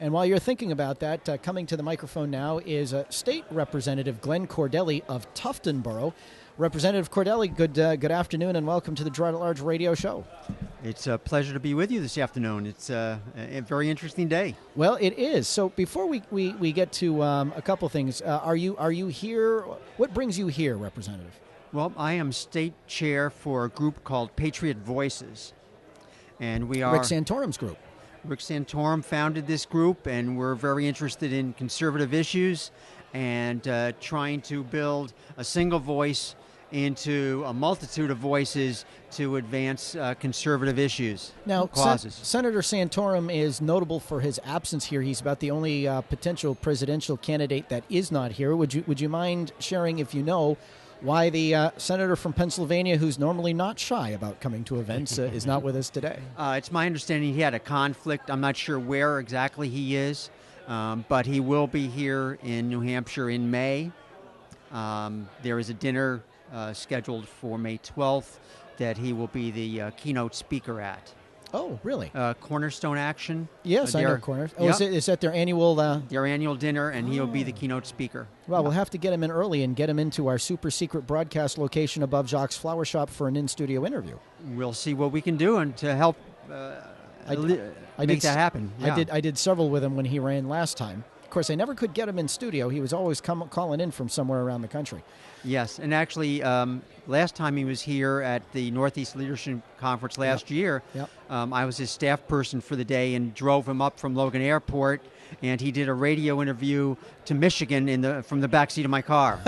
And while you're thinking about that, coming to the microphone now is State Representative Glen Cordelli of Tuftonboro. Representative Cordelli, good afternoon and welcome to the Girard at Large radio show. It's a pleasure to be with you this afternoon. It's a very interesting day. Well, it is. So before we get to a couple things, are you here? What brings you here, Representative? Well, I am state chair for a group called Patriot Voices, and we are Rick Santorum's group. Rick Santorum founded this group, and we're very interested in conservative issues and trying to build a single voice into a multitude of voices to advance conservative issues, now, causes. Senator Santorum is notable for his absence here. He's about the only potential presidential candidate that is not here. Would you mind sharing, if you know, why the senator from Pennsylvania, who's normally not shy about coming to events, is not with us today? It's my understanding he had a conflict. I'm not sure where exactly he is, but he will be here in New Hampshire in May. There is a dinner scheduled for May 12th that he will be the keynote speaker at. Oh, really? Cornerstone Action. Yes, I know Cornerstone. Oh, yep. Is that their annual... Their annual dinner, and he'll be the keynote speaker. Well, we'll have to get him in early and get him into our super secret broadcast location above Jacques' Flower Shop for an in-studio interview. We'll see what we can do and to help make that happen. Yeah. I did several with him when he ran last time. Of course, I never could get him in studio. He was always calling in from somewhere around the country. Yes, and actually, last time he was here at the Northeast Leadership Conference last year, I was his staff person for the day and drove him up from Logan Airport, and he did a radio interview to Michigan from the backseat of my car.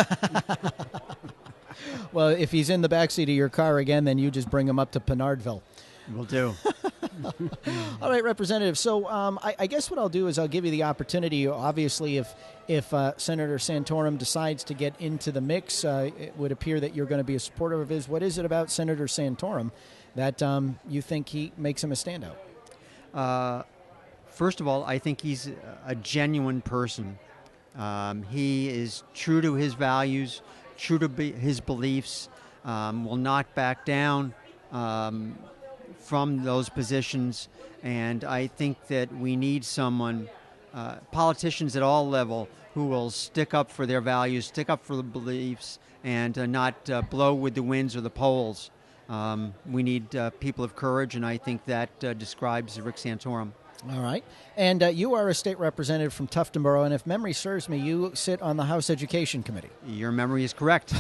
Well, if he's in the backseat of your car again, then you just bring him up to Pinardville. Will do. All right, Representative. So I guess what I'll do is I'll give you the opportunity. Obviously, if Senator Santorum decides to get into the mix, it would appear that you're going to be a supporter of his. What is it about Senator Santorum that you think he makes him a standout? First of all, I think he's a genuine person. He is true to his values, true to his beliefs, will not back down from those positions, and I think that we need someone, politicians at all level, who will stick up for their values, stick up for the beliefs, and not blow with the winds or the poles. We need people of courage, and I think that describes Rick Santorum. All right. And you are a state representative from Tuftonboro, and if memory serves me, you sit on the House Education Committee. Your memory is correct.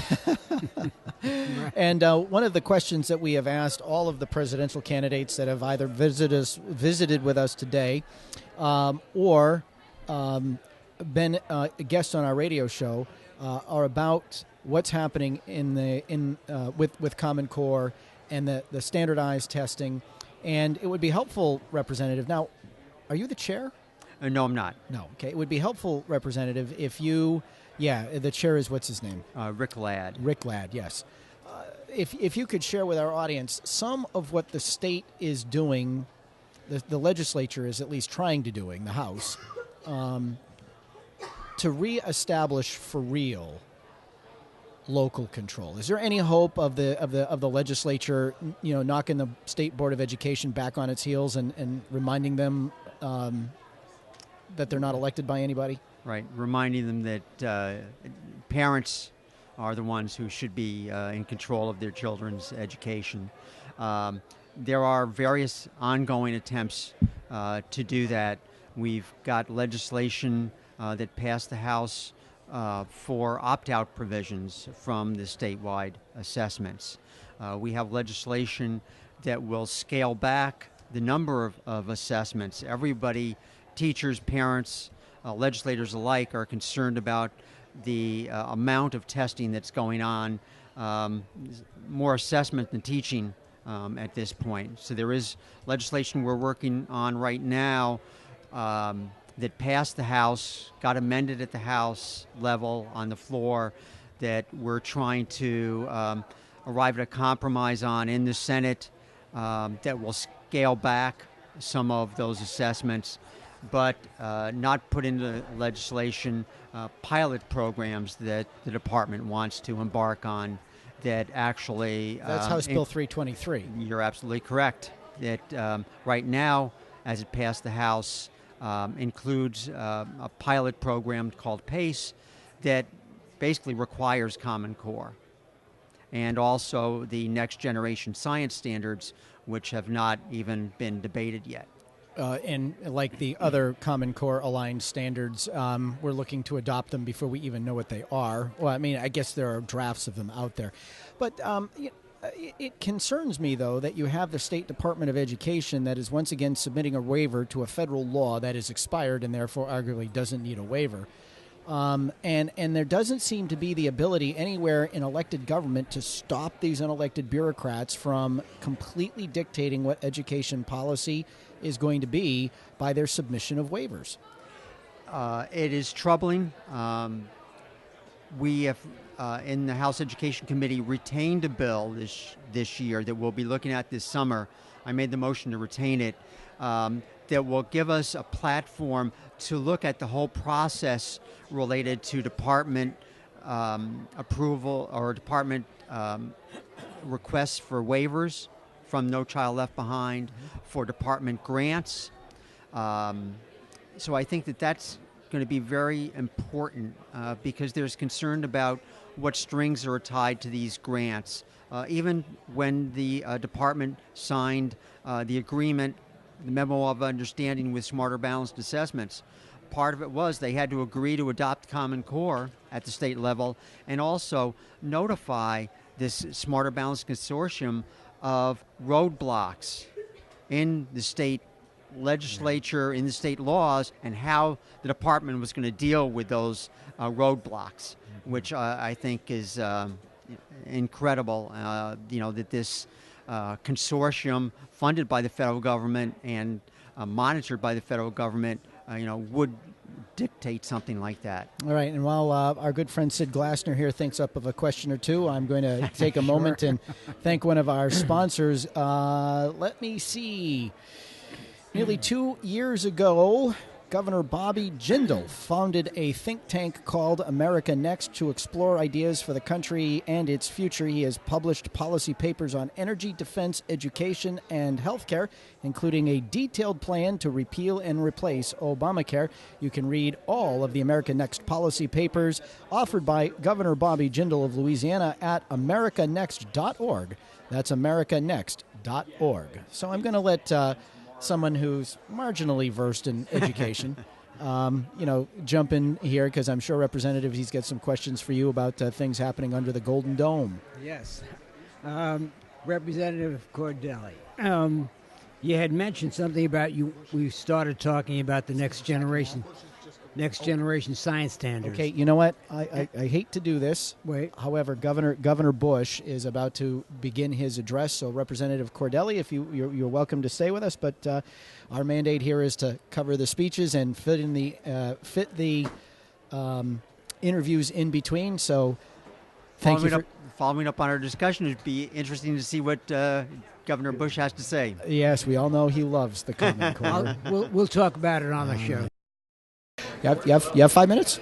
And one of the questions that we have asked all of the presidential candidates that have either visited with us today or been guests on our radio show are about what's happening with Common Core and the standardized testing. And it would be helpful, Representative. Now, are you the chair? No, I'm not. No. Okay. It would be helpful, Representative, if you... Yeah, the chair is, what's his name? Rick Ladd. Rick Ladd, yes. If you could share with our audience some of what the state is doing, the legislature is at least trying to doing, the House, to reestablish for real local control. Is there any hope of the legislature, knocking the State Board of Education back on its heels and reminding them that they're not elected by anybody? Right, reminding them that parents are the ones who should be in control of their children's education. There are various ongoing attempts to do that. We've got legislation that passed the House for opt-out provisions from the statewide assessments. We have legislation that will scale back the number of assessments. Everybody, teachers, parents, legislators alike, are concerned about the amount of testing that's going on, more assessment than teaching at this point. So there is legislation we're working on right now that passed the House, got amended at the House level on the floor, that we're trying to arrive at a compromise on in the Senate that will scale back some of those assessments, but not put into legislation pilot programs that the department wants to embark on that actually... That's House Bill 323. You're absolutely correct. That right now, as it passed the House, includes a pilot program called PACE that basically requires Common Core, and also the next generation science standards, which have not even been debated yet. And like the other Common Core aligned standards, we're looking to adopt them before we even know what they are. Well, I mean, I guess there are drafts of them out there. But it concerns me, though, that you have the State Department of Education that is once again submitting a waiver to a federal law that is expired and therefore arguably doesn't need a waiver. And there doesn't seem to be the ability anywhere in elected government to stop these unelected bureaucrats from completely dictating what education policy is going to be by their submission of waivers. It is troubling. We have, in the House Education Committee, retained a bill this year that we'll be looking at this summer. I made the motion to retain it. That will give us a platform to look at the whole process related to department approval or department requests for waivers from No Child Left Behind, for department grants. So I think that that's going to be very important because there's concern about what strings are tied to these grants. Even when the department signed the agreement, the memo of understanding with Smarter Balanced Assessments, part of it was they had to agree to adopt Common Core at the state level and also notify this Smarter Balanced Consortium of roadblocks in the state legislature, in the state laws, and how the department was going to deal with those roadblocks, which I think is incredible, that this consortium funded by the federal government and monitored by the federal government, would dictate something like that. All right, and while our good friend Sid Glassner here thinks up of a question or two, I'm going to take a moment and thank one of our sponsors. Let me see. Nearly 2 years ago, Governor Bobby Jindal founded a think tank called America Next to explore ideas for the country and its future. He has published policy papers on energy, defense, education, and healthcare, including a detailed plan to repeal and replace Obamacare. You can read all of the America Next policy papers offered by Governor Bobby Jindal of Louisiana at americanext.org. That's americanext.org. So I'm going to let someone who's marginally versed in education, jump in here because I'm sure, Representative, he's got some questions for you about things happening under the Golden Dome. Yes. Representative Cordelli, you had mentioned something about we started talking about the next generation science standards. Okay, you know what? I hate to do this. Wait. However, Governor Bush is about to begin his address, so Representative Cordelli, if you're welcome to stay with us, but our mandate here is to cover the speeches and fit the interviews in between. So, following up on our discussion, it'd be interesting to see what Governor Bush has to say. Yes, we all know he loves the Common Core. We'll talk about it on the show. You have 5 minutes?